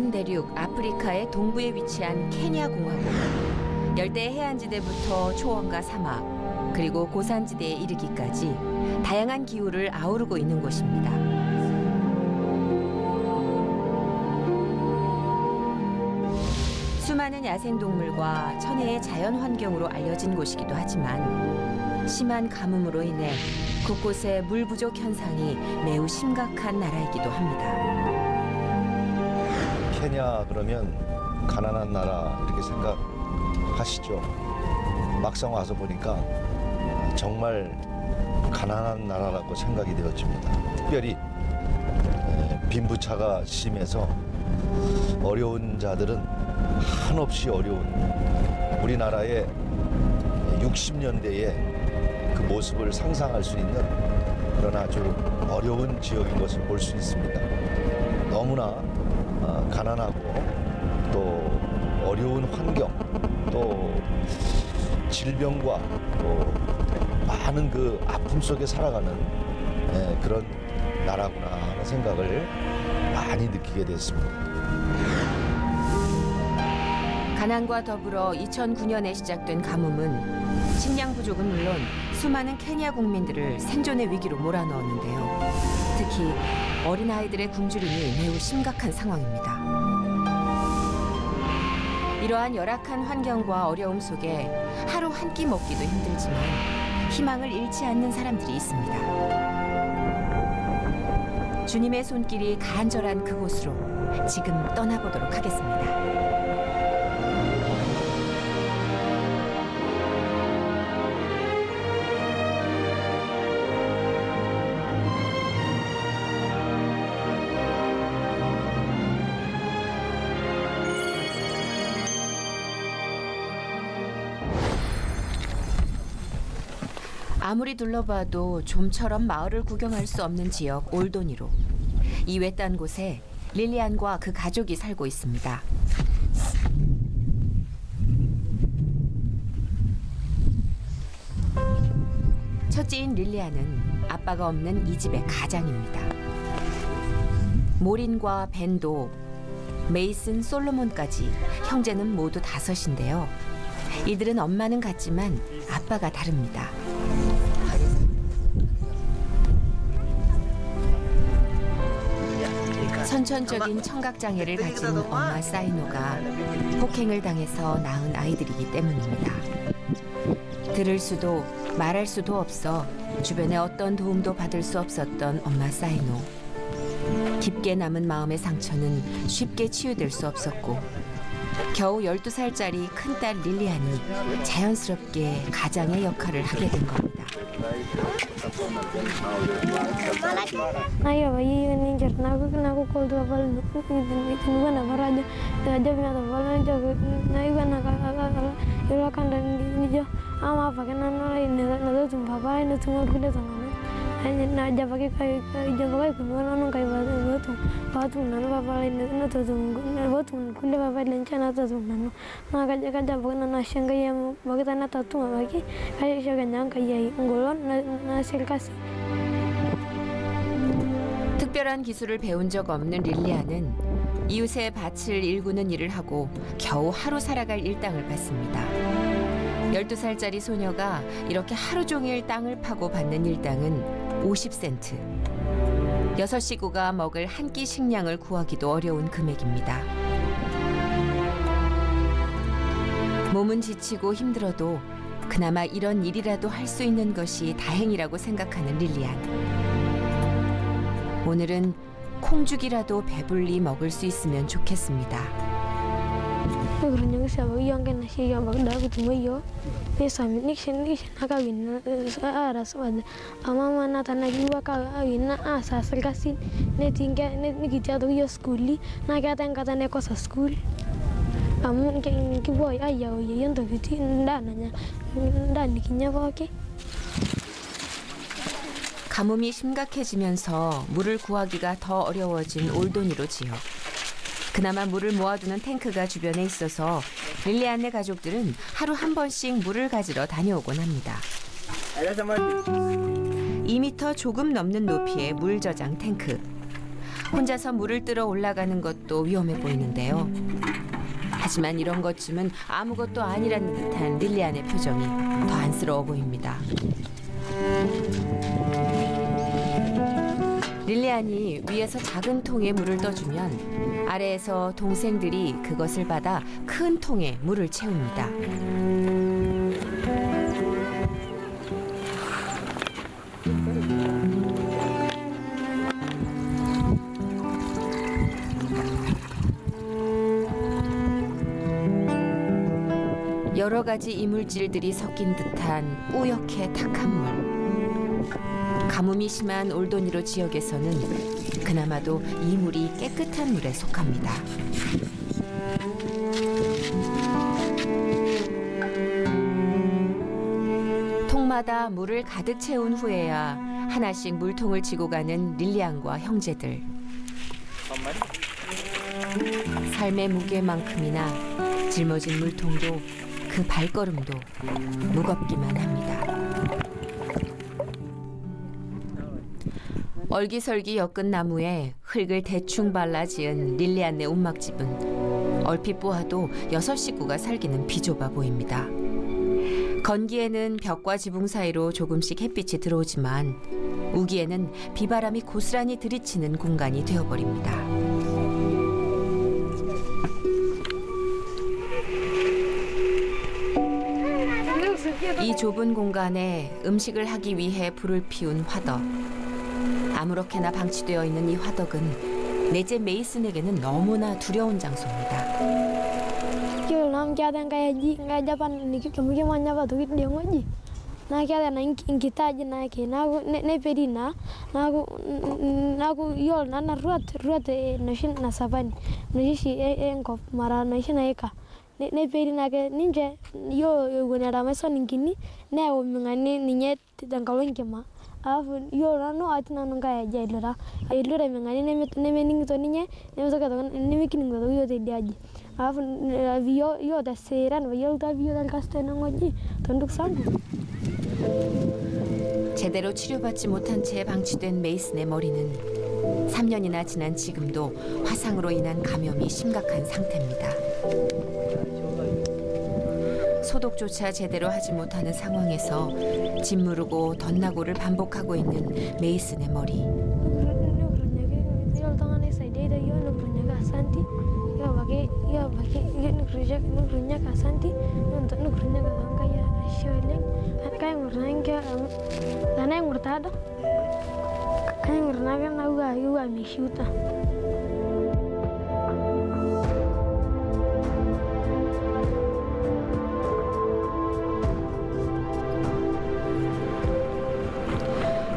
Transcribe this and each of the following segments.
아프리칸 대륙 아프리카의 동부에 위치한 케냐 공화국. 열대 해안지대부터 초원과 사막, 그리고 고산지대에 이르기까지 다양한 기후를 아우르고 있는 곳입니다. 수많은 야생동물과 천혜의 자연 환경으로 알려진 곳이기도 하지만 심한 가뭄으로 인해 곳곳에 물 부족 현상이 매우 심각한 나라이기도 합니다. 케냐 그러면 가난한 나라 이렇게 생각하시죠. 막상 와서 보니까 정말 가난한 나라라고 생각이 되어집니다. 특별히 빈부차가 심해서 어려운 자들은 한없이 어려운 우리나라의 60년대의 그 모습을 상상할 수 있는 그런 아주 어려운 지역인 것을 볼 수 있습니다. 너무나 가난하고 또 어려운 환경, 또 질병과 또 많은 그 아픔 속에 살아가는 그런 나라구나 하는 생각을 많이 느끼게 됐습니다. 가난과 더불어 2009년에 시작된 가뭄은 식량 부족은 물론 수많은 케냐 국민들을 생존의 위기로 몰아넣었는데요. 특히 어린아이들의 굶주림이 매우 심각한 상황입니다. 이러한 열악한 환경과 어려움 속에 하루 한 끼 먹기도 힘들지만 희망을 잃지 않는 사람들이 있습니다. 주님의 손길이 간절한 그곳으로 지금 떠나보도록 하겠습니다. 아무리 둘러봐도 좀처럼 마을을 구경할 수 없는 지역 올도니로. 이 외딴 곳에 릴리안과 그 가족이 살고 있습니다. 첫째인 릴리안은 아빠가 없는 이 집의 가장입니다. 모린과 벤도, 메이슨, 솔로몬까지 형제는 모두 5인데요. 이들은 엄마는 같지만 아빠가 다릅니다. 선천적인 청각장애를 가진 엄마 사이노가 폭행을 당해서 낳은 아이들이기 때문입니다. 들을 수도 말할 수도 없어 주변에 어떤 도움도 받을 수 없었던 엄마 사이노. 깊게 남은 마음의 상처는 쉽게 치유될 수 없었고 겨우 12살짜리 큰딸 릴리안이 자연스럽게 가장의 역할을 하게 된 겁니다. 특별한 기술을 배운 적 없는 릴리안은 이웃의 밭을 일구는 일을 하고 겨우 하루 살아갈 일당을 받습니다. 12살짜리 소녀가 이렇게 하루 종일 땅을 파고 받는 일당은 50센트. 6식구가 먹을 한 끼 식량을 구하기도 어려운 금액입니다. 몸은 지치고 힘들어도 그나마 이런 일이라도 할 수 있는 것이 다행이라고 생각하는 릴리안. 오늘은 콩죽이라도 배불리 먹을 수 있으면 좋겠습니다. 가뭄이 심각해지면서 물을 구하기가 더 어려워진 올도니로 지역. 그나마 물을 모아두는 탱크가 주변에 있어서 릴리안네 가족들은 하루 한 번씩 물을 가지러 다녀오곤 합니다. 2m 조금 넘는 높이의 물 저장 탱크. 혼자서 물을 뜨러 올라가는 것도 위험해 보이는데요. 하지만 이런 것쯤은 아무것도 아니라는 듯한 릴리안의 표정이 더 안쓰러워 보입니다. 릴리안이 위에서 작은 통에 물을 떠주면 아래에서 동생들이 그것을 받아 큰 통에 물을 채웁니다. 여러 가지 이물질들이 섞인 듯한 뿌옇게 탁한 물. 가뭄이 심한 올도니로 지역에서는 그나마도 이 물이 깨끗한 물에 속합니다. 통마다 물을 가득 채운 후에야 하나씩 물통을 지고 가는 릴리안과 형제들. 삶의 무게만큼이나 짊어진 물통도 그 발걸음도 무겁기만 합니다. 얼기설기 엮은 나무에 흙을 대충 발라 지은 릴리안네 움막집은 얼핏 보아도 6식구가 살기는 비좁아 보입니다. 건기에는 벽과 지붕 사이로 조금씩 햇빛이 들어오지만 우기에는 비바람이 고스란히 들이치는 공간이 되어버립니다. 이 좁은 공간에 음식을 하기 위해 불을 피운 화덕. 아무렇게나 방치되어 있는 이 화덕은 넷째 메이슨에게는 너무나 두려운 장소입니다. ne peri na ke ninje yo wona da meso ningini ne o mingani ninye tangalo ngema afu yo no atina nunga ya ilura mingani ne meningi to ninye ne so ka ne mikini ngo yo te diaji afu yo da seran yo da vio dal casteno ngoji tontuk sangu. 제대로 치료받지 못한 채 방치된 메이슨의 머리는 3년이나 지난 지금도 화상으로 인한 감염이 심각한 상태입니다. 소독조차 제대로 하지 못하는 상황에서 짓무르고 덧나고를 반복하고 있는 메이슨의 머리.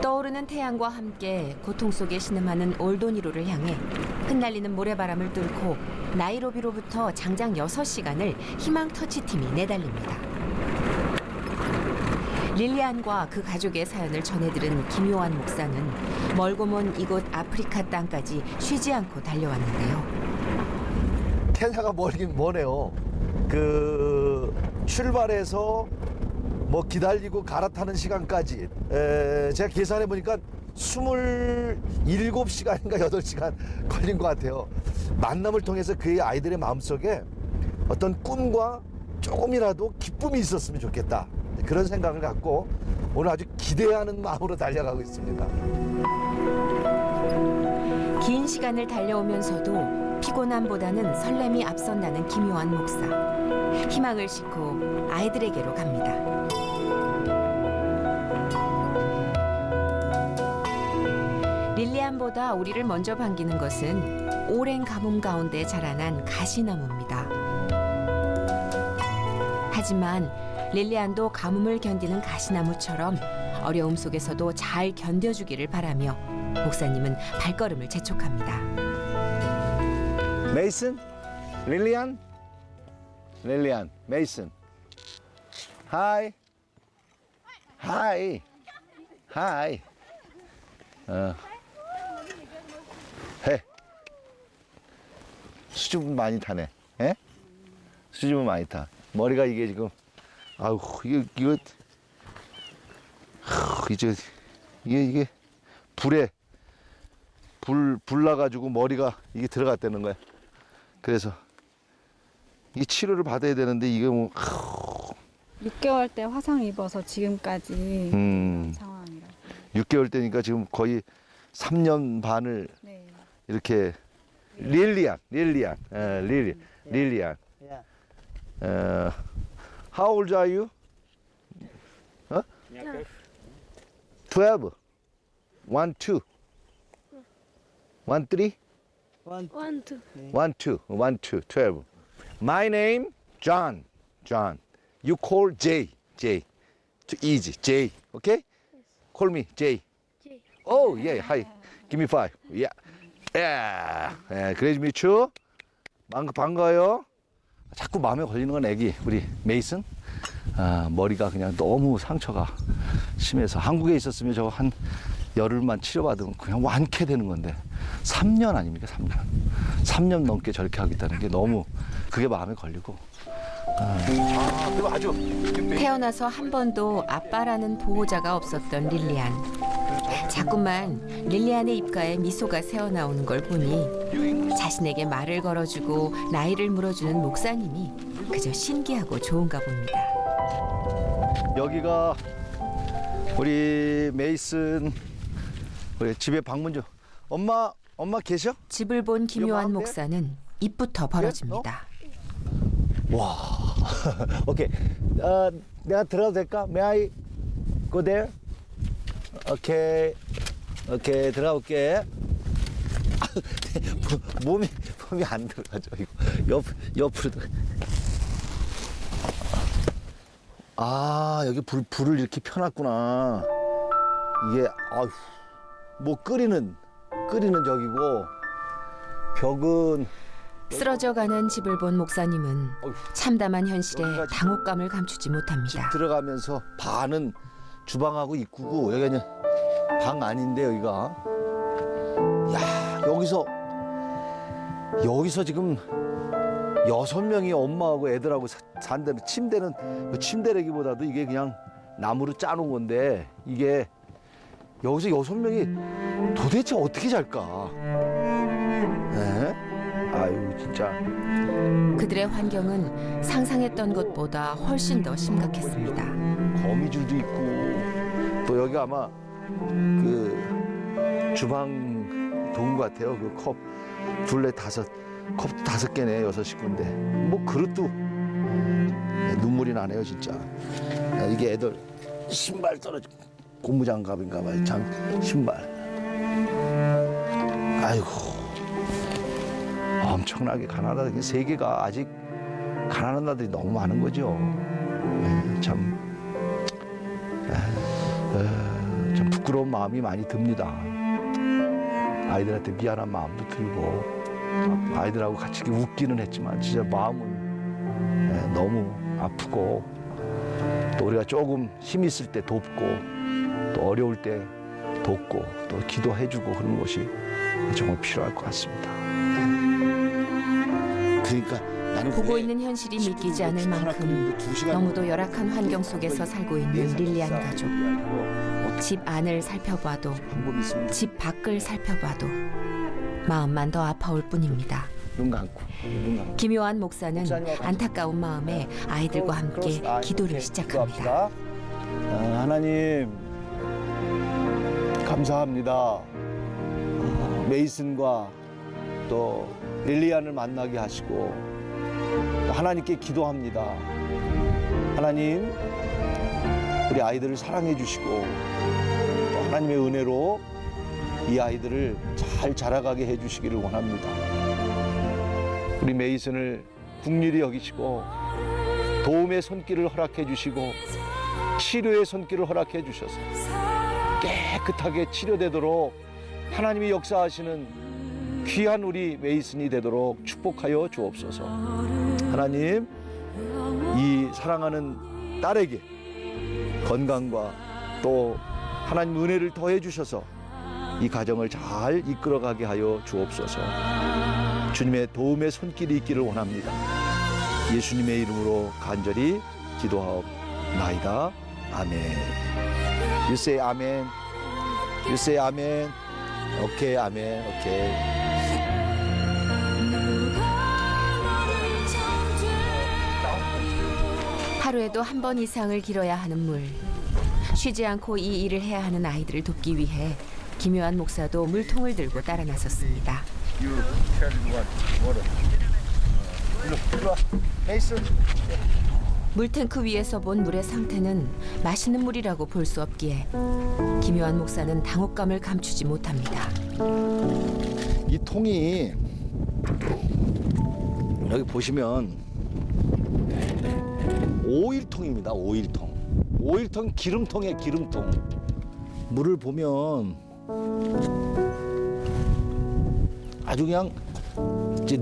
떠오르는 태양과 함께 고통 속에 신음하는 올도니로를 향해 흩날리는 모래바람을 뚫고 나이로비로부터 장장 6시간을 희망 터치팀이 내달립니다. 릴리안과 그 가족의 사연을 전해들은 김요한 목사는 멀고 먼 이곳 아프리카 땅까지 쉬지 않고 달려왔는데요. 케냐가 멀긴 머네요. 그 출발해서 뭐 기다리고 갈아타는 시간까지 제가 계산해 보니까 27시간인가 8시간 걸린 것 같아요. 만남을 통해서 그의 아이들의 마음속에 어떤 꿈과 조금이라도 기쁨이 있었으면 좋겠다, 그런 생각을 갖고 오늘 아주 기대하는 마음으로 달려가고 있습니다. 긴 시간을 달려오면서도 피곤함보다는 설렘이 앞선다는 김요한 목사. 희망을 싣고 아이들에게로 갑니다. 릴리안보다 우리를 먼저 반기는 것은 오랜 가뭄 가운데 자라난 가시나무입니다. 하지만 릴리안도 가뭄을 견디는 가시나무처럼 어려움 속에서도 잘 견뎌주기를 바라며 목사님은 발걸음을 재촉합니다. 메이슨, 릴리안, 메이슨. 하이, 하이, 하이. 해. 수줍은 많이 타네. 에? 수줍은 많이 타. 머리가 이게 지금, 아우, 이거, 이게 불에 불 나가지고 머리가 이게 들어갔다는 거야. 그래서 이 치료를 받아야 되는데 이게 뭐 6개월 때 화상 입어서 지금까지 상황이라. 6개월 때니까 지금 거의 3년 반을 네. 이렇게 릴리안. How old are you? 12. 1, 2. 1, 3. 1, 2. 12. My name John. You call J. Too easy. J. Okay? Call me J. Oh yeah. Hi. Give me 5. Yeah. 그래 meet you. 반가워요. 자꾸 마음에 걸리는 건 애기 우리 메이슨. 머리가 그냥 너무 상처가 심해서 한국에 있었으면 저거 한 열흘만 치료받으면 그냥 완쾌되는 건데 3년 아닙니까? 3년 넘게 저렇게 하겠다는 게 너무 그게 마음에 걸리고. 그럼 아주 태어나서 한 번도 아빠라는 보호자가 없었던 릴리안. 자꾸만 릴리안의 입가에 미소가 새어나오는 걸 보니 자신에게 말을 걸어주고 나이를 물어주는 목사님이 그저 신기하고 좋은가 봅니다. 여기가 우리 메이슨 우리 집에 방문 좀. 엄마 계셔? 집을 본 김요한 목사는 입부터 벌어집니다. 와. 오케이. 내가 들어도 될까? May I go there? 오케이. 들어올게. 몸이 안 들어가죠. 이거 옆으로. 여기 불을 이렇게 펴놨구나. 이게 뭐 끓이는 저기고 벽은 쓰러져가는 집을 본 목사님은 참담한 현실에 당혹감을 감추지 집 못합니다. 들어가면서 반은 주방하고 입구고 여기는 방 아닌데 여기가. 야, 여기서 지금 6명이 엄마하고 애들하고 산다는 침대는 침대라기보다도 이게 그냥 나무로 짜놓은 건데 이게 여기서 6명이 도대체 어떻게 잘까? 에? 아유 진짜. 그들의 환경은 상상했던 것보다 훨씬 더 심각했습니다. 거미줄도 있고 또 여기 아마 그 주방 동 같아요. 그 컵 둘레 컵도 5개네 6식구인데 뭐 그릇도 눈물이 나네요 진짜. 이게 애들 신발 떨어지고 고무장갑인가 봐요. 신발. 아이고 엄청나게 가난하다. 세계가 아직 가난한 나라들이 너무 많은 거죠. 참 부끄러운 마음이 많이 듭니다. 아이들한테 미안한 마음도 들고 아이들하고 같이 웃기는 했지만 진짜 마음은 너무 아프고 또 우리가 조금 힘 있을 때 돕고 또 어려울 때 돕고 또 기도해주고 그런 것이 정말 필요할 것 같습니다. 그러니까 나는 보고 있는 현실이 믿기지 않을 만큼 너무도 열악한 환경 속에서 살고 있는 릴리안 가족. 집 안을 살펴봐도 집 밖을 살펴봐도 마음만 더 아파올 뿐입니다. 눈 감고. 김요한 목사는 안타까운 마음에 아이들과 함께 기도를 시작합니다. 하나님 감사합니다. 메이슨과 또 릴리안을 만나게 하시고 또 하나님께 기도합니다. 하나님 우리 아이들을 사랑해 주시고 또 하나님의 은혜로 이 아이들을 잘 자라가게 해주시기를 원합니다. 우리 메이슨을 국률이 여기시고 도움의 손길을 허락해 주시고 치료의 손길을 허락해 주셔서 깨끗하게 치료되도록 하나님이 역사하시는 귀한 우리 메이슨이 되도록 축복하여 주옵소서. 하나님 이 사랑하는 딸에게 건강과 또 하나님 은혜를 더해 주셔서 이 가정을 잘 이끌어가게 하여 주옵소서. 주님의 도움의 손길이 있기를 원합니다. 예수님의 이름으로 간절히 기도하옵나이다. 아멘. You say 아멘. You say 아멘. 오케이, 아멘. 오케이. 하루에도 한 번 이상을 길어야 하는 물. 쉬지 않고 이 일을 해야 하는 아이들을 돕기 위해 김요한 목사도 물통을 들고 따라 나섰습니다. 일로 와. 메이슨. 물탱크 위에서 본 물의 상태는 마시는 물이라고 볼 수 없기에 김요한 목사는 당혹감을 감추지 못합니다. 이 통이 여기 보시면 오일통입니다. 오일통. 오일통 기름통이에요. 기름통. 물을 보면 아주 그냥 이제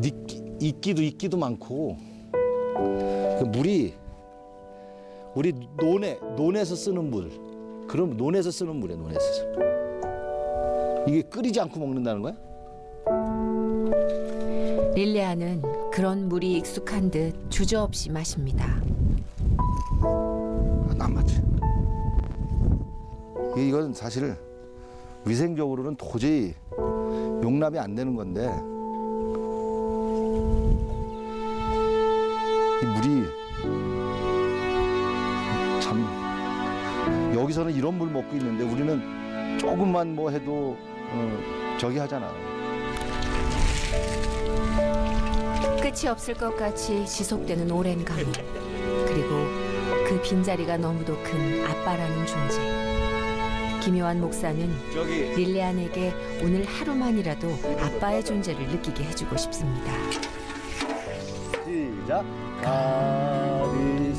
이끼도 많고 그 물이 우리 논에서 쓰는 물. 그럼 논에서 쓰는 물이에요. 논에서. 이게 끓이지 않고 먹는다는 거야? 릴레아는 그런 물이 익숙한 듯 주저없이 마십니다. 안 맞지. 이건 사실 위생적으로는 도저히 용납이 안 되는 건데 이 물이 참 여기서는 이런 물 먹고 있는데 우리는 조금만 뭐 해도 저기 하잖아. 끝이 없을 것 같이 지속되는 오랜 감옥. 그리고 그 빈자리가 너무도 큰 아빠라는 존재. 김요한 목사는 릴레안에게 오늘 하루만이라도 아빠의 존재를 느끼게 해주고 싶습니다. 시작.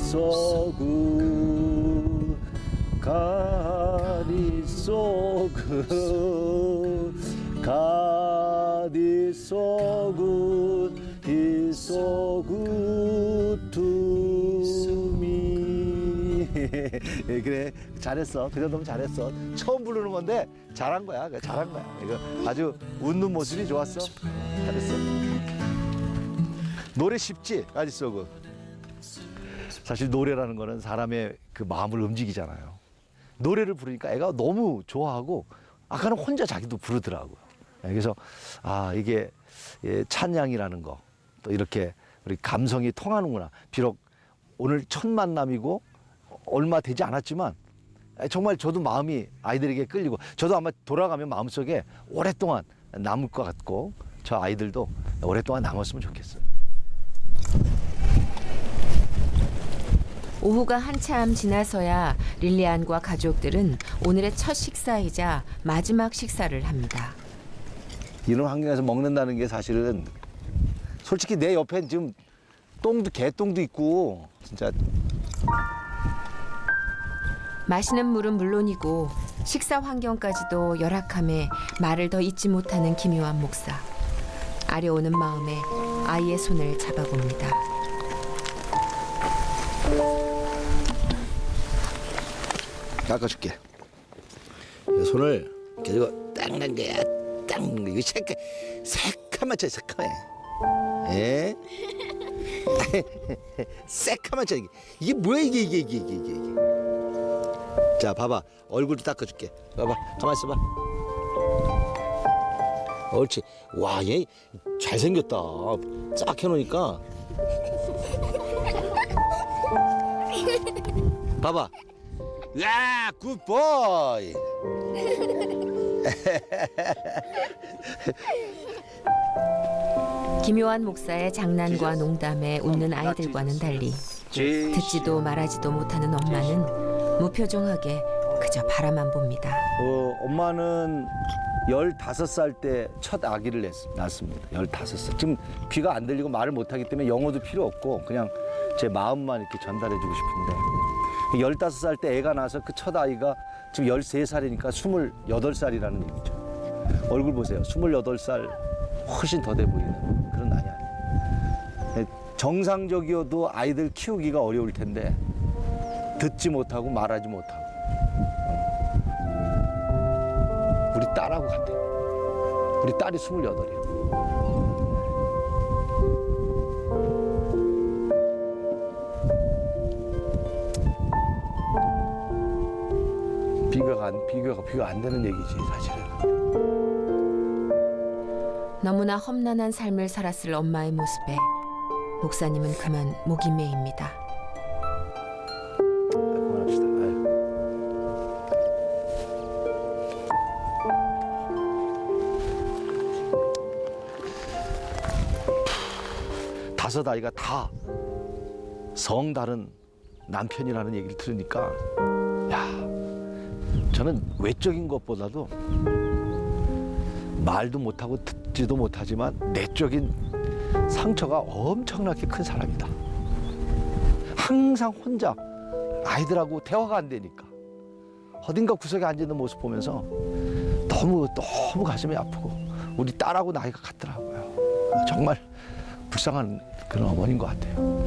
가리소구 가리소구 가리소구 이소구 투미. 그래, 잘했어. 그 정도면 잘했어. 처음 부르는 건데 잘한 거야. 잘한 거야. 이거 아주 웃는 모습이 좋았어. 잘했어. 노래 쉽지? 가리소구. 사실 노래라는 거는 사람의 그 마음을 움직이잖아요. 노래를 부르니까 애가 너무 좋아하고 아까는 혼자 자기도 부르더라고요. 그래서 이게 찬양이라는 거 또 이렇게 우리 감성이 통하는구나. 비록 오늘 첫 만남이고 얼마 되지 않았지만 정말 저도 마음이 아이들에게 끌리고 저도 아마 돌아가면 마음속에 오랫동안 남을 것 같고 저 아이들도 오랫동안 남았으면 좋겠어요. 오후가 한참 지나서야 릴리안과 가족들은 오늘의 첫 식사이자 마지막 식사를 합니다. 이런 환경에서 먹는다는 게 사실은 솔직히 내 옆엔 지금 개똥도 있고 진짜. 마시는 물은 물론이고 식사 환경까지도 열악함에 말을 더 잇지 못하는 김요한 목사. 아려오는 마음에 아이의 손을 잡아봅니다. 깎아줄게. 손을 이렇게 닦는 거야. 닦는 거. 이거 새카만 쳐, 새카매. 예? 새카만 쳐. 이게 뭐야, 이게. 자, 봐봐. 얼굴도 닦아줄게. 봐봐. 가만 있어봐. 옳지. 와, 얘 잘생겼다. 쫙 해놓으니까. 봐봐. 야, 굿보이. 김요한 목사의 장난과 농담에 웃는 아이들과는 달리 듣지도 말하지도 못하는 엄마는 무표정하게 그저 바라만 봅니다. 엄마는 15살 때 첫 아기를 낳았습니다. 15살. 지금 귀가 안 들리고 말을 못하기 때문에 영어도 필요 없고 그냥 제 마음만 이렇게 전달해주고 싶은데 15살 때 애가 나서 그 첫 아이가 지금 13살이니까 28살이라는 얘기죠. 얼굴 보세요. 28살 훨씬 더 돼 보이는 그런 나이 아니에요. 정상적이어도 아이들 키우기가 어려울 텐데 듣지 못하고 말하지 못하고 우리 딸하고 같아. 우리 딸이 28이에요. 비교가 안 되는 얘기지 사실은. 너무나 험난한 삶을 살았을 엄마의 모습에 목사님은 그만 목이 메입니다. 그만합시다. 아유. 다섯 아이가 다 성 다른 남편이라는 얘기를 들으니까 야, 저는 외적인 것보다도 말도 못하고 듣지도 못하지만 내적인 상처가 엄청나게 큰 사람이다. 항상 혼자 아이들하고 대화가 안 되니까 어딘가 구석에 앉아있는 모습 보면서 너무 가슴이 아프고 우리 딸하고 나이가 같더라고요. 정말 불쌍한 그런 어머니인 것 같아요.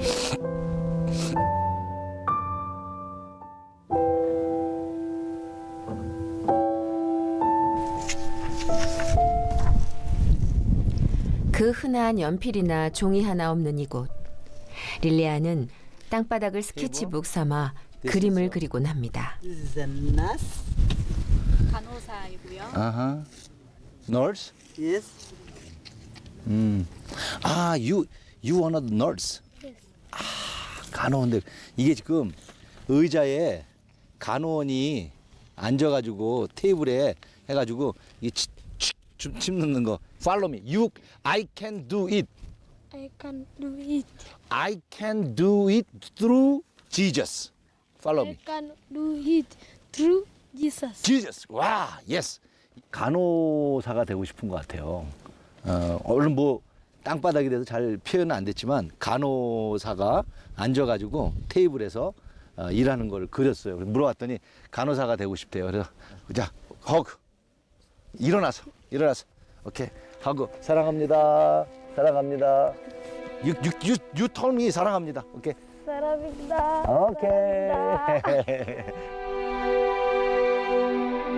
그 흔한 연필이나 종이 하나 없는 이곳. 릴리아는 땅바닥을 스케치북 삼아 그림을 그리곤 합니다. This is a nurse. 간호사이고요. 아하. Nurse? Yes. 아, you are a nurse. 아, 간호원들. 이게 지금 의자에 간호원이 앉아가지고 테이블에 해가지고 이 침 넣는 거. Follow me. I can do it. I can do it. I can do it through Jesus. Follow I me. can do it through Jesus. Jesus. 와, yes. 간호사가 되고 싶은 것 같아요. 얼른 뭐 땅바닥에 대해서 잘 표현은 안 됐지만 간호사가 앉아가지고 테이블에서 일하는 걸 그렸어요. 그래서 물어봤더니 간호사가 되고 싶대요. 그래서 자, 허그. 일어나서. 오케이. 하고 사랑합니다. You told me 사랑합니다. 오케이. 사랑합니다. 오케이.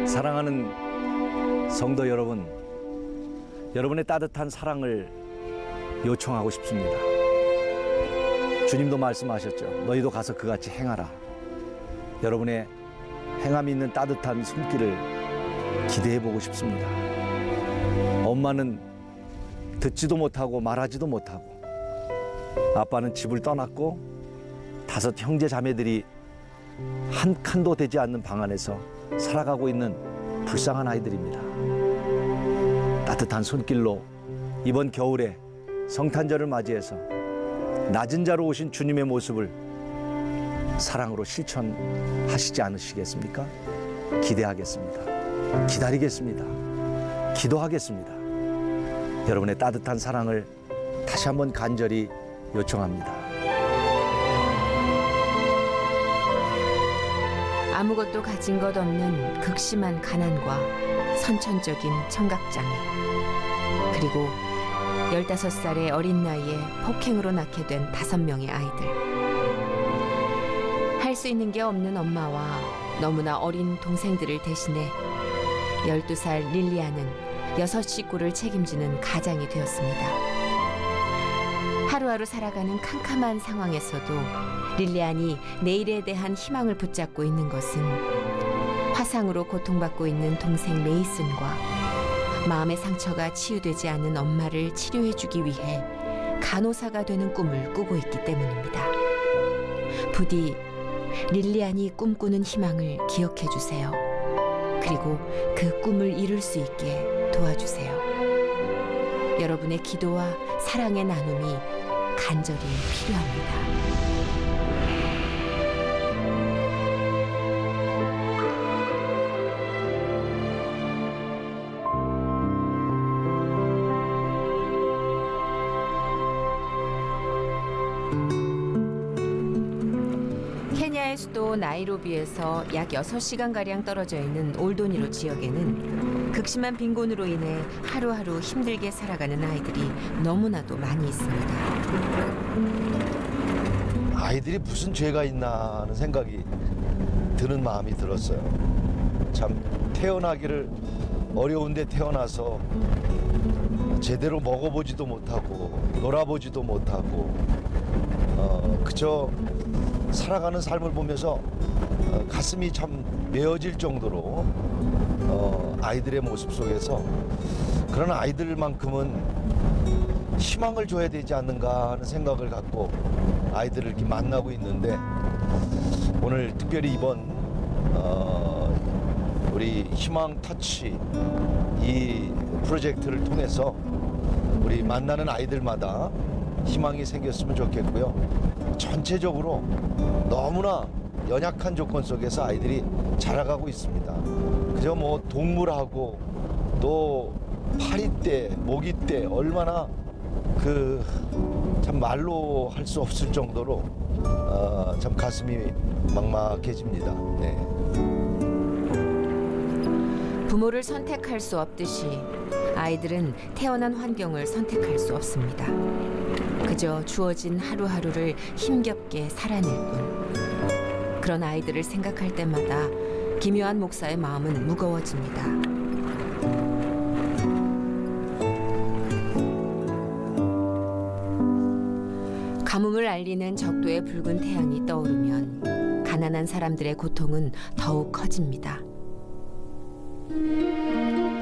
사랑하는 성도 여러분, 여러분의 따뜻한 사랑을 요청하고 싶습니다. 주님도 말씀하셨죠. 너희도 가서 그같이 행하라. 여러분의 행함이 있는 따뜻한 손길을 기대해 보고 싶습니다. 엄마는 듣지도 못하고 말하지도 못하고 아빠는 집을 떠났고 5 형제 자매들이 한 칸도 되지 않는 방 안에서 살아가고 있는 불쌍한 아이들입니다. 따뜻한 손길로 이번 겨울에 성탄절을 맞이해서 낮은 자로 오신 주님의 모습을 사랑으로 실천하시지 않으시겠습니까? 기대하겠습니다. 기다리겠습니다. 기도하겠습니다. 여러분의 따뜻한 사랑을 다시 한번 간절히 요청합니다. 아무것도 가진 것 없는 극심한 가난과 선천적인 청각장애, 그리고 15살의 어린 나이에 폭행으로 낳게 된 5명의 아이들. 할 수 있는 게 없는 엄마와 너무나 어린 동생들을 대신해 12살 릴리아는 6 식구를 책임지는 가장이 되었습니다. 하루하루 살아가는 캄캄한 상황에서도 릴리안이 내일에 대한 희망을 붙잡고 있는 것은 화상으로 고통받고 있는 동생 메이슨과 마음의 상처가 치유되지 않는 엄마를 치료해주기 위해 간호사가 되는 꿈을 꾸고 있기 때문입니다. 부디 릴리안이 꿈꾸는 희망을 기억해 주세요. 그리고 그 꿈을 이룰 수 있게 도와주세요. 여러분의 기도와 사랑의 나눔이 간절히 필요합니다. 케냐의 수도 나이로비에서 약 6시간가량 떨어져 있는 올도니로 지역에는 극심한 빈곤으로 인해 하루하루 힘들게 살아가는 아이들이 너무나도 많이 있습니다. 아이들이 무슨 죄가 있나 하는 생각이 드는 마음이 들었어요. 참 태어나기를 어려운데 태어나서 제대로 먹어보지도 못하고 놀아보지도 못하고 그저 살아가는 삶을 보면서 가슴이 참 메어질 정도로 아이들의 모습 속에서 그런 아이들만큼은 희망을 줘야 되지 않는가 하는 생각을 갖고 아이들을 이렇게 만나고 있는데, 오늘 특별히 이번 우리 희망 터치 이 프로젝트를 통해서 우리 만나는 아이들마다 희망이 생겼으면 좋겠고요. 전체적으로 너무나 연약한 조건 속에서 아이들이 자라가고 있습니다. 그저 뭐 동물하고 또 파리떼, 모기떼 얼마나 참 말로 할 수 없을 정도로 참 가슴이 막막해집니다. 네. 부모를 선택할 수 없듯이 아이들은 태어난 환경을 선택할 수 없습니다. 그저 주어진 하루하루를 힘겹게 살아낼 뿐. 그런 아이들을 생각할 때마다 김요한 목사의 마음은 무거워집니다. 가뭄을 알리는 적도의 붉은 태양이 떠오르면 가난한 사람들의 고통은 더욱 커집니다.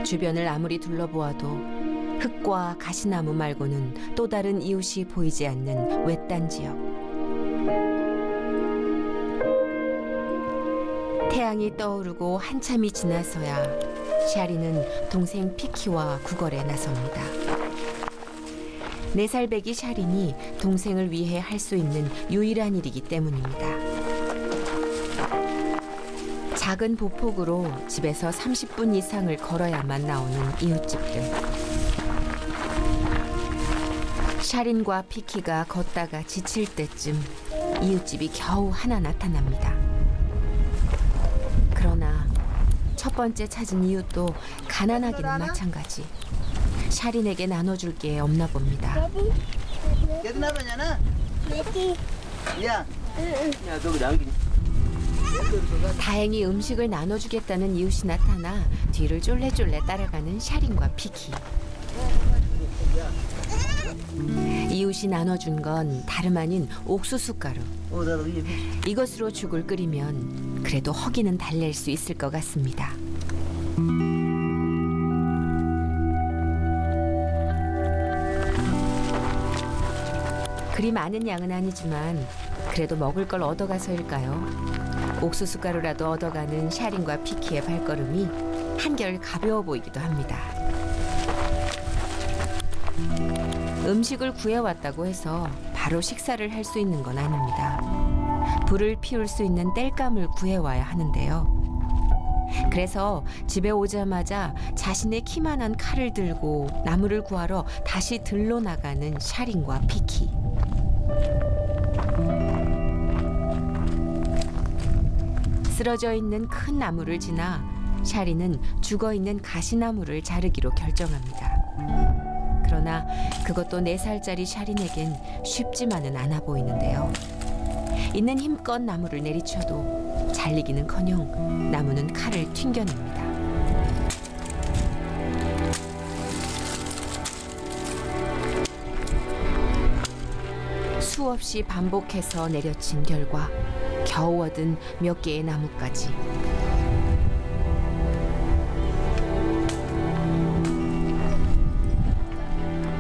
주변을 아무리 둘러보아도 흙과 가시나무 말고는 또 다른 이웃이 보이지 않는 외딴 지역. 태양이 떠오르고 한참이 지나서야 샤리는 동생 피키와 구걸에 나섭니다. 4살 배기 샤린이 동생을 위해 할 수 있는 유일한 일이기 때문입니다. 작은 보폭으로 집에서 30분 이상을 걸어야만 나오는 이웃집들. 샤린과 피키가 걷다가 지칠 때쯤 이웃집이 겨우 하나 나타납니다. 그러나 첫 번째 찾은 이웃도 가난하기는 마찬가지. 샤린에게 나눠줄 게 없나 봅니다. 다행히 음식을 나눠주겠다는 이웃이 나타나 뒤를 쫄래쫄래 따라가는 샤린과 피키. 이웃이 나눠준 건 다름 아닌 옥수수 가루. 이것으로 죽을 끓이면 그래도 허기는 달랠 수 있을 것 같습니다. 그리 많은 양은 아니지만 그래도 먹을 걸 얻어가서일까요? 옥수수 가루라도 얻어가는 샤린과 피키의 발걸음이 한결 가벼워 보이기도 합니다. 음식을 구해왔다고 해서 바로 식사를 할 수 있는 건 아닙니다. 불을 피울 수 있는 땔감을 구해와야 하는데요. 그래서 집에 오자마자 자신의 키만한 칼을 들고 나무를 구하러 다시 들로 나가는 샤린과 피키. 쓰러져 있는 큰 나무를 지나 샤린은 죽어있는 가시나무를 자르기로 결정합니다. 그러나 그것도 4살짜리 샤린에겐 쉽지만은 않아 보이는데요. 있는 힘껏 나무를 내리쳐도 잘리기는커녕 나무는 칼을 튕겨냅니다. 수없이 반복해서 내려친 결과 겨우 얻은 몇 개의 나무까지.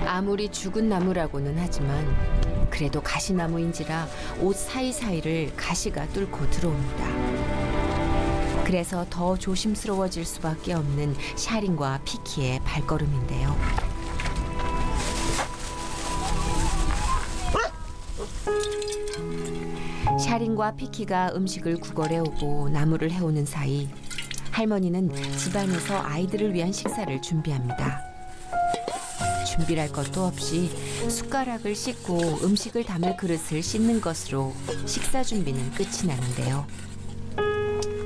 아무리 죽은 나무라고는 하지만 그래도 가시나무인지라 옷 사이사이를 가시가 뚫고 들어옵니다. 그래서 더 조심스러워질 수밖에 없는 샤린과 피키의 발걸음인데요. 샤린과 피키가 음식을 구걸해 오고 나무를 해오는 사이 할머니는 집안에서 아이들을 위한 식사를 준비합니다. 준비할 것도 없이 숟가락을 씻고 음식을 담을 그릇을 씻는 것으로 식사 준비는 끝이 나는데요.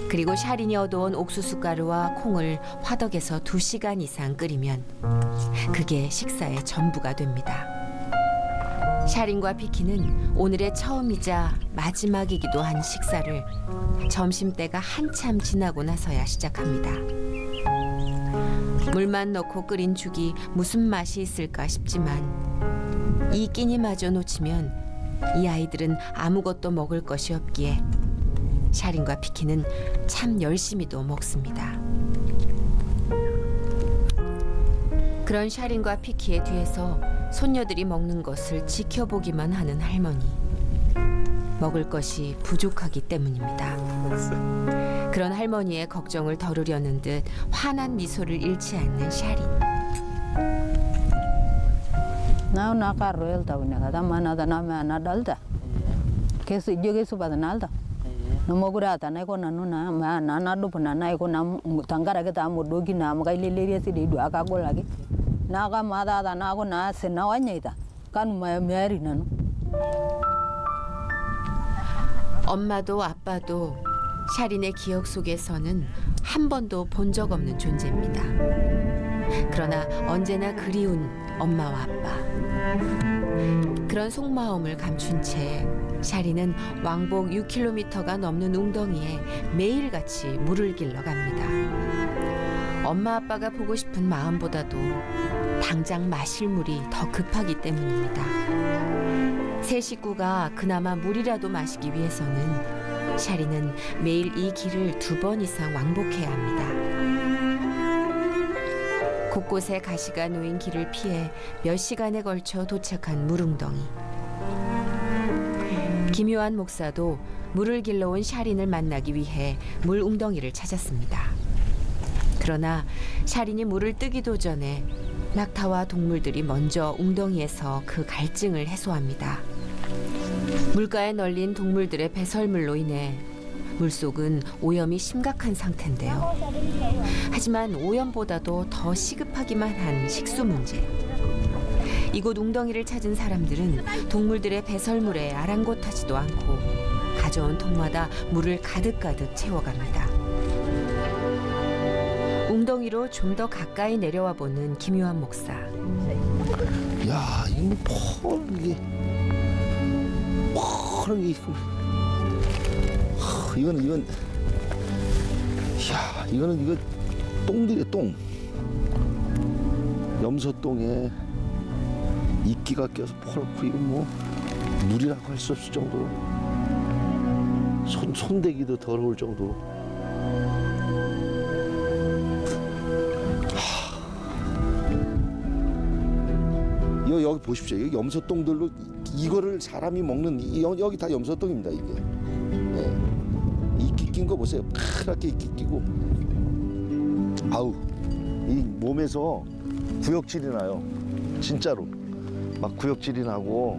그리고 샤린이 얻어온 옥수수 가루와 콩을 화덕에서 2시간 이상 끓이면 그게 식사의 전부가 됩니다. 샤린과 피키는 오늘의 처음이자 마지막이기도 한 식사를 점심때가 한참 지나고 나서야 시작합니다. 물만 넣고 끓인 죽이 무슨 맛이 있을까 싶지만 이 끼니마저 놓치면 이 아이들은 아무것도 먹을 것이 없기에 샤린과 피키는 참 열심히도 먹습니다. 그런 샤린과 피키의 뒤에서 손녀들이 먹는 것을 지켜보기만 하는 할머니. 먹을 것이 부족하기 때문입니다. 그런 할머니의 걱정을 덜으려는 듯 환한 미소를 잃지 않는 샤린. na karroel ta wina kata mana ta na me na dalta kesu joge su pada nalta no mogura ta na ko na no na ma na do puna na ko na tangara ke ta mo dogi na ma kai lele si de do aka go lagi na ka ma da na ko na se na wanya ita kan ma 메리 나노 엄마도 아빠도 샤린의 기억 속에서는 한 번도 본 적 없는 존재입니다. 그러나 언제나 그리운 엄마와 아빠. 그런 속마음을 감춘 채 샤린은 왕복 6km가 넘는 웅덩이에 매일같이 물을 길러 갑니다. 엄마 아빠가 보고 싶은 마음보다도 당장 마실 물이 더 급하기 때문입니다. 세 식구가 그나마 물이라도 마시기 위해서는 샤린은 매일 이 길을 2번 이상 왕복해야 합니다. 곳곳에 가시가 놓인 길을 피해 몇 시간에 걸쳐 도착한 물웅덩이. 김요한 목사도 물을 길러온 샤린을 만나기 위해 물웅덩이를 찾았습니다. 그러나 샤린이 물을 뜨기도 전에 낙타와 동물들이 먼저 웅덩이에서 그 갈증을 해소합니다. 물가에 널린 동물들의 배설물로 인해 물속은 오염이 심각한 상태인데요. 하지만 오염보다도 더 시급하기만 한 식수 문제. 이곳 웅덩이를 찾은 사람들은 동물들의 배설물에 아랑곳하지도 않고 가져온 통마다 물을 가득가득 채워갑니다. 웅덩이로 좀 더 가까이 내려와 보는 김요한 목사. 야, 이거 이게 파란 게 이건 야, 이거 똥들이야, 똥. 염소똥에 이끼가 껴서 퍼놓고 이거 뭐 물이라고 할 수 없을 정도로 손대기도 더러울 정도로. 이거 여기 보십시오. 이거 염소똥들로 이거를 사람이 먹는 여기 다 염소똥입니다. 이게. 네. 이끼 낀 거 보세요. 파랗게 이끼 끼고. 아우, 이 몸에서 구역질이 나요. 진짜로. 막 구역질이 나고.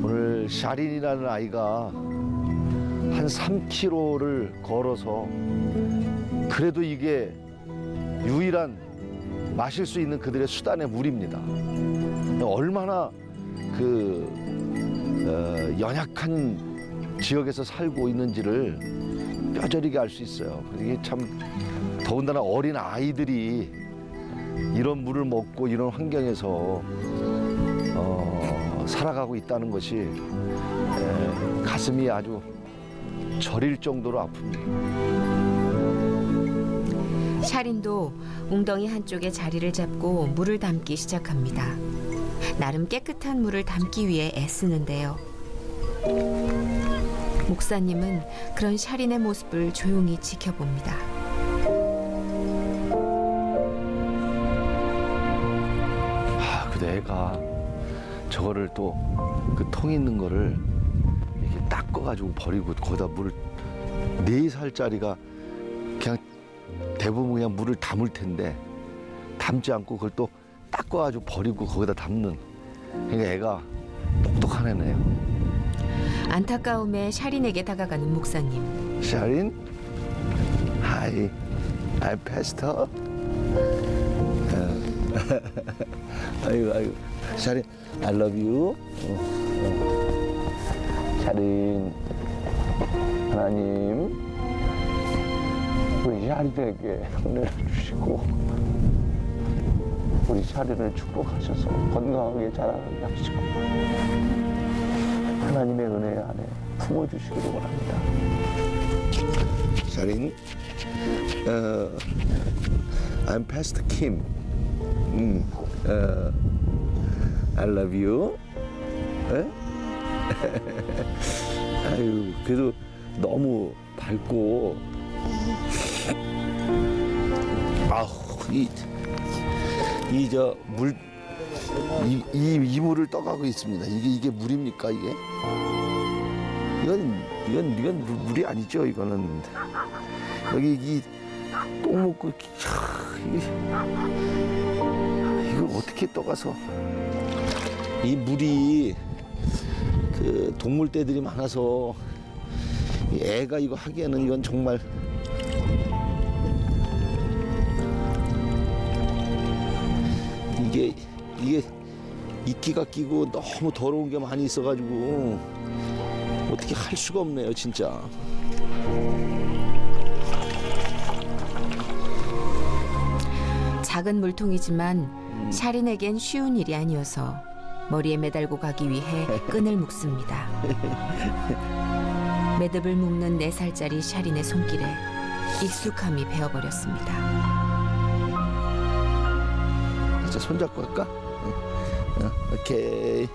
오늘 샤린이라는 아이가 한 3km를 걸어서 그래도 이게 유일한 마실 수 있는 그들의 수단의 물입니다. 얼마나 연약한 지역에서 살고 있는지를 뼈저리게 알 수 있어요. 이게 참 더군다나 어린 아이들이 이런 물을 먹고 이런 환경에서 살아가고 있다는 것이 가슴이 아주 저릴 정도로 아픕니다. 샤린도 웅덩이 한쪽에 자리를 잡고 물을 담기 시작합니다. 나름 깨끗한 물을 담기 위해 애쓰는데요. 목사님은 그런 샤린의 모습을 조용히 지켜봅니다. 근데 애가 저거를 또 그 통 있는 거를 이렇게 닦아가지고 버리고 거기다 물을 4살짜리가 그냥 대부분 그냥 물을 담을 텐데 담지 않고 그걸 또 닦아가지고 버리고 거기다 담는. 그러니까 애가 똑똑한 애네요. 안타까움에 샤린에게 다가가는 목사님. 샤린, hi, I'm pastor. 아이고, 샤린, I love you. 샤린, 하나님, 우리 샤린에게 은혜를 주시고 우리 샤린을 축복하셔서 건강하게 자라게 하시고 하나님의 은혜 안에 품어주시기를 원합니다. 샤린, I'm Pastor Kim. I love you. 아유, 그래도 너무 밝고, 아우, 이 저 물 이 물을 떠가고 있습니다. 이게 물입니까 이게? 이건 물이 아니죠. 이거는 여기 이 똥 먹고 이걸 어떻게 떠가서 이 물이 그 동물떼들이 많아서 이 애가 이거 하기에는 이건 정말 이게 이끼가 끼고 너무 더러운 게 많이 있어가지고 어떻게 할 수가 없네요, 진짜. 작은 물통이지만 샤린에겐 쉬운 일이 아니어서 머리에 매달고 가기 위해 끈을 묶습니다. 매듭을 묶는 4살짜리 샤린의 손길에 익숙함이 배어버렸습니다. 진짜 손잡고 갈까? 오케이.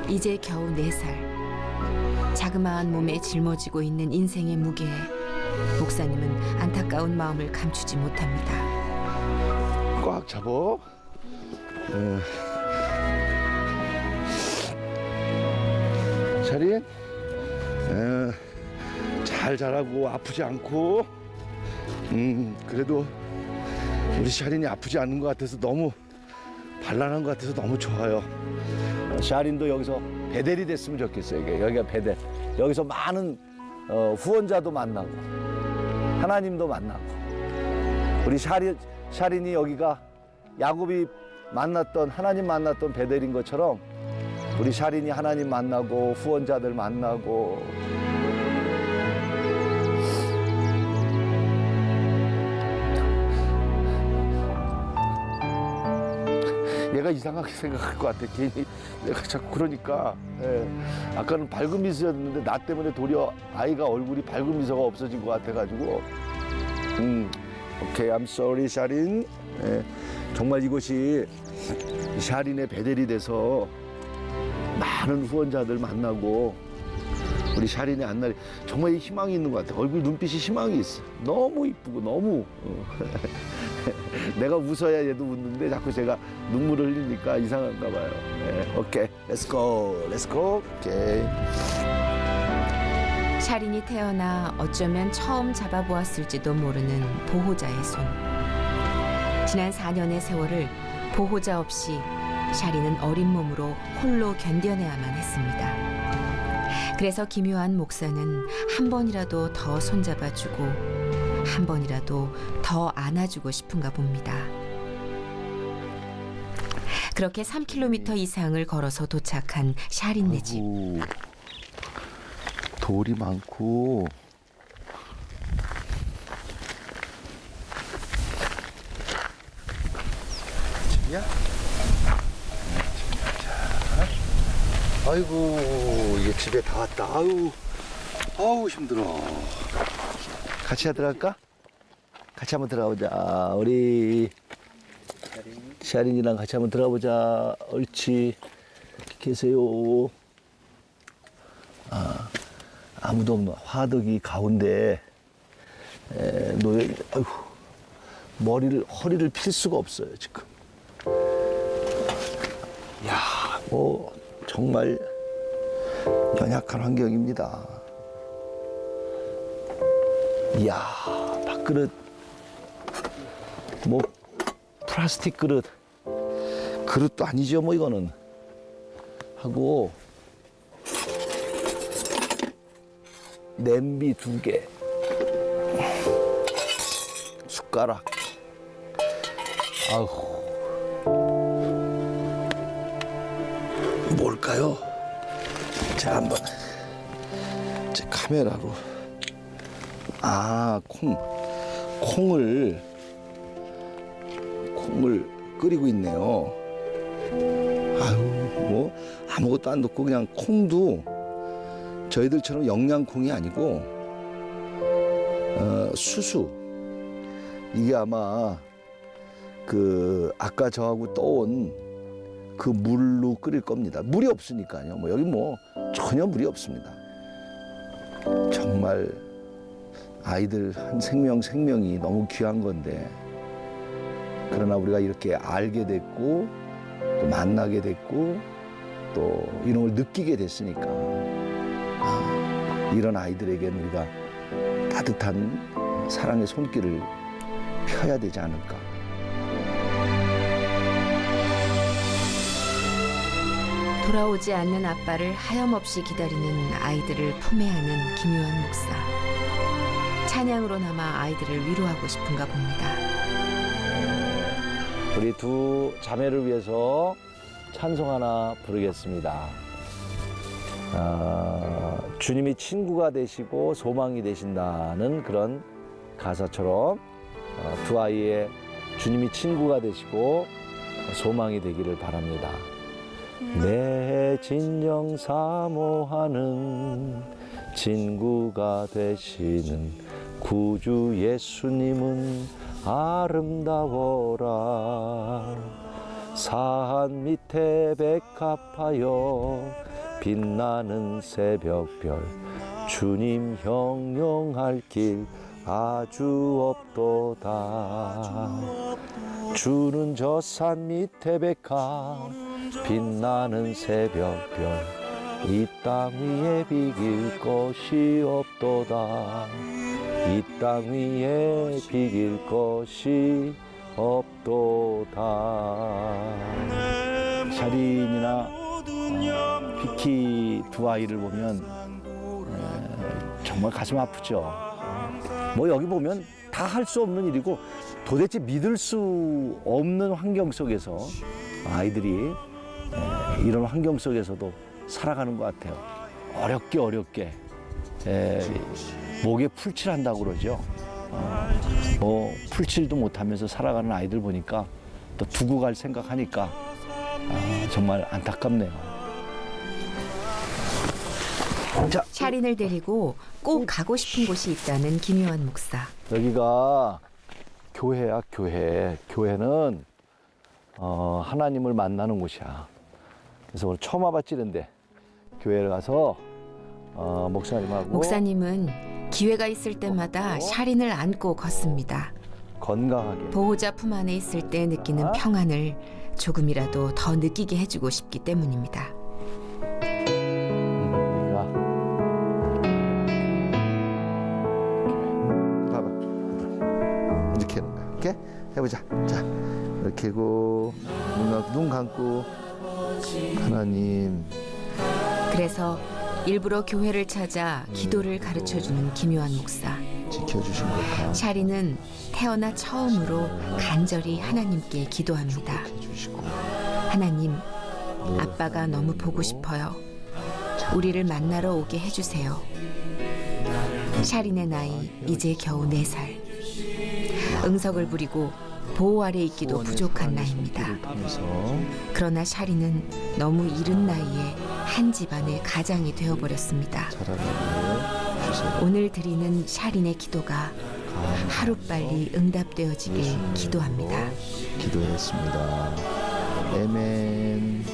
이제 겨우 4살. 자그마한 몸에 짊어지고 있는 인생의 무게에 목사님은 안타까운 마음을 감추지 못합니다. 꽉 잡어. 샤린, 잘 자라고 아프지 않고. 그래도 우리 샤린이 아프지 않는 것 같아서 너무 발랄한 것 같아서 너무 좋아요. 샤린도 여기서 베델이 됐으면 좋겠어요. 여기가 베델. 여기서 많은 후원자도 만나고 하나님도 만나고 우리 샤린이 여기가 야곱이 만났던 하나님 만났던 베델인 것처럼 우리 샤린이 하나님 만나고 후원자들 만나고 얘가 이상하게 생각할 것 같아. 괜히 내가 자꾸 그러니까. 아까는 밝은 미소였는데 나 때문에 도리어 아이가 얼굴이 밝은 미소가 없어진 것 같아가지고. 오케이, I'm sorry, 샤린. 정말 이것이 샤린의 베델이 돼서 많은 후원자들 만나고 우리 샤린의 안날이 정말 희망이 있는 것 같아. 얼굴 눈빛이 희망이 있어. 너무 이쁘고 너무. 내가 웃어야 얘도 웃는데 자꾸 제가 눈물을 흘리니까 이상한가 봐요. 오케이, let's go. 오케이. 샤린이 태어나 어쩌면 처음 잡아보았을지도 모르는 보호자의 손. 지난 4년의 세월을 보호자 없이 샤린은 어린 몸으로 홀로 견뎌내야만 했습니다. 그래서 기묘한 목사는 한 번이라도 더 손잡아주고 한 번이라도 더 안아주고 싶은가 봅니다. 그렇게 3km 이상을 걸어서 도착한 샤린네 집. 아이고, 돌이 많고 집이야? 아이고, 이게 집에 다 왔다. 아우 힘들어. 같이 들어갈까? 같이 한번 들어가보자. 우리 샤린이랑 같이 한번 들어가보자. 옳지. 계세요. 아무도 없는 화덕이 가운데 놓여. 아이고, 허리를 필 수가 없어요 지금. 야, 정말 연약한 환경입니다. 이야, 밥그릇, 플라스틱 그릇도 아니죠, 이거는. 하고, 냄비 2개, 숟가락. 아우, 뭘까요? 제가 한번 제 카메라로. 콩을 끓이고 있네요. 아무것도 안 넣고 그냥 콩도 저희들처럼 영양콩이 아니고 수수. 이게 아마 아까 저하고 떠온 그 물로 끓일 겁니다. 물이 없으니까요. 뭐 여기 뭐 전혀 물이 없습니다. 정말 아이들 한 생명이 너무 귀한 건데, 그러나 우리가 이렇게 알게 됐고 또 만나게 됐고 또 이런 걸 느끼게 됐으니까 이런 아이들에게는 우리가 따뜻한 사랑의 손길을 펴야 되지 않을까. 돌아오지 않는 아빠를 하염없이 기다리는 아이들을 품에 안은 김요한 목사. 찬양으로나마 아이들을 위로하고 싶은가 봅니다. 우리 두 자매를 위해서 찬송 하나 부르겠습니다. 주님이 친구가 되시고 소망이 되신다는 그런 가사처럼 두 아이의 주님이 친구가 되시고 소망이 되기를 바랍니다. 내 진정 사모하는 친구가 되시는 구주 예수님은 아름다워라. 산 밑에 백합하여 빛나는 새벽별, 주님 형용할 길 아주 없도다. 주는 저 산 밑에 백합 빛나는 새벽별, 이 땅 위에 비길 것이 없도다. 이 땅 위에 비길 것이 없도다. 샤린이나 비키 두 아이를 보면 정말 가슴 아프죠. 뭐 여기 보면 다 할 수 없는 일이고 도대체 믿을 수 없는 환경 속에서 아이들이 이런 환경 속에서도 살아가는 것 같아요. 어렵게 목에 풀칠한다고 그러죠. 뭐 풀칠도 못하면서 살아가는 아이들 보니까 또 두고 갈 생각하니까 정말 안타깝네요. 자, 샤린을 데리고 꼭 가고 싶은 곳이 있다는 김요한 목사. 여기가 교회야, 교회. 교회는 하나님을 만나는 곳이야. 그래서 오늘 처음 와봤지는데 교회를 가서 목사님하고 목사님은 기회가 있을 때마다 샤린을 안고 걷습니다. 건강하게 보호자 품 안에 있을 때 느끼는 평안을 조금이라도 더 느끼게 해주고 싶기 때문입니다. 우리가 봐봐 이렇게 하는 거야. 이렇게 해보자. 자, 이렇게 하고 눈 감고 하나님. 그래서 일부러 교회를 찾아 기도를 가르쳐주는 김요한 목사. 지켜주신 걸까? 샤린은 태어나 처음으로 간절히 하나님께 기도합니다. 해주시고 하나님, 아빠가 너무 보고 싶어요. 우리를 만나러 오게 해주세요. 샤린의 나이 이제 겨우 4살. 응석을 부리고 보호 아래 있기도 부족한 나이입니다. 그러나 샤린은 너무 이른 나이에 한 집안의 가장이 되어버렸습니다. 오늘 드리는 샤린의 기도가 하루빨리 응답되어지길 기도합니다. 기도했습니다. 에멘,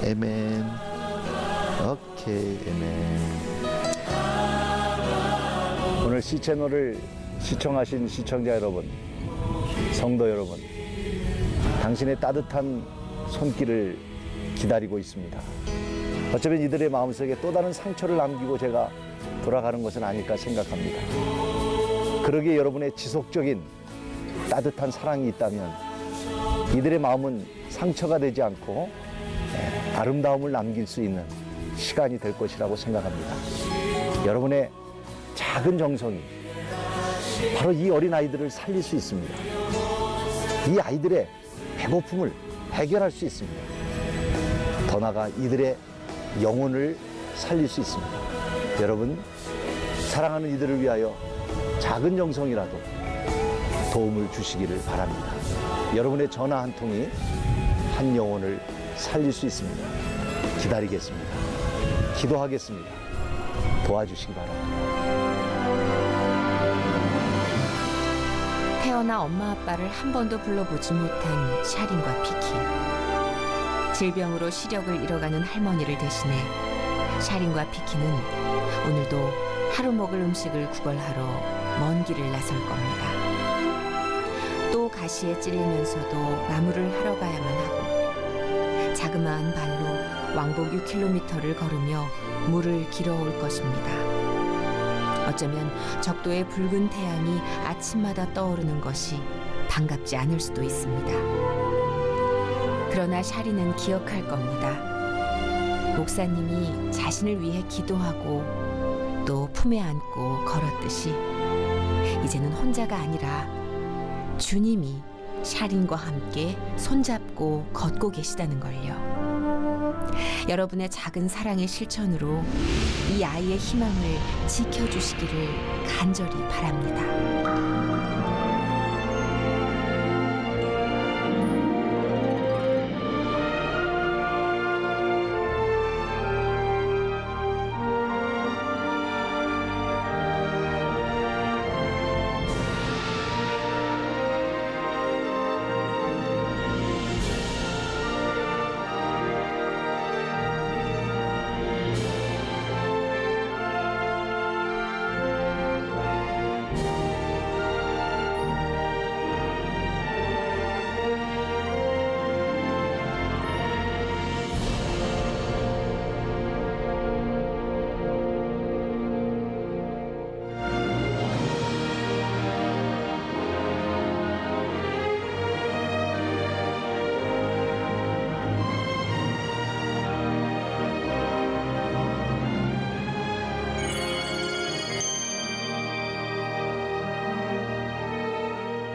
에멘, 오케이, 에멘. 오늘 C채널을 시청하신 시청자 여러분, 성도 여러분, 당신의 따뜻한 손길을 기다리고 있습니다. 어쩌면 이들의 마음속에 또 다른 상처를 남기고 제가 돌아가는 것은 아닐까 생각합니다. 그러기에 여러분의 지속적인 따뜻한 사랑이 있다면 이들의 마음은 상처가 되지 않고 아름다움을 남길 수 있는 시간이 될 것이라고 생각합니다. 여러분의 작은 정성이 바로 이 어린아이들을 살릴 수 있습니다. 이 아이들의 배고픔을 해결할 수 있습니다. 더 나아가 이들의 영혼을 살릴 수 있습니다. 여러분, 사랑하는 이들을 위하여 작은 정성이라도 도움을 주시기를 바랍니다. 여러분의 전화 한 통이 한 영혼을 살릴 수 있습니다. 기다리겠습니다. 기도하겠습니다. 도와주시기 바랍니다. 태어나 엄마 아빠를 한 번도 불러보지 못한 샤린과 피키. 질병으로 시력을 잃어가는 할머니를 대신해 샤린과 피키는 오늘도 하루 먹을 음식을 구걸하러 먼 길을 나설 겁니다. 또 가시에 찔리면서도 나무를 하러 가야만 하고 자그마한 발로 왕복 6km를 걸으며 물을 길어올 것입니다. 어쩌면 적도의 붉은 태양이 아침마다 떠오르는 것이 반갑지 않을 수도 있습니다. 그러나 샤리는 기억할 겁니다. 목사님이 자신을 위해 기도하고 또 품에 안고 걸었듯이 이제는 혼자가 아니라 주님이 샤린과 함께 손잡고 걷고 계시다는 걸요. 여러분의 작은 사랑의 실천으로 이 아이의 희망을 지켜주시기를 간절히 바랍니다.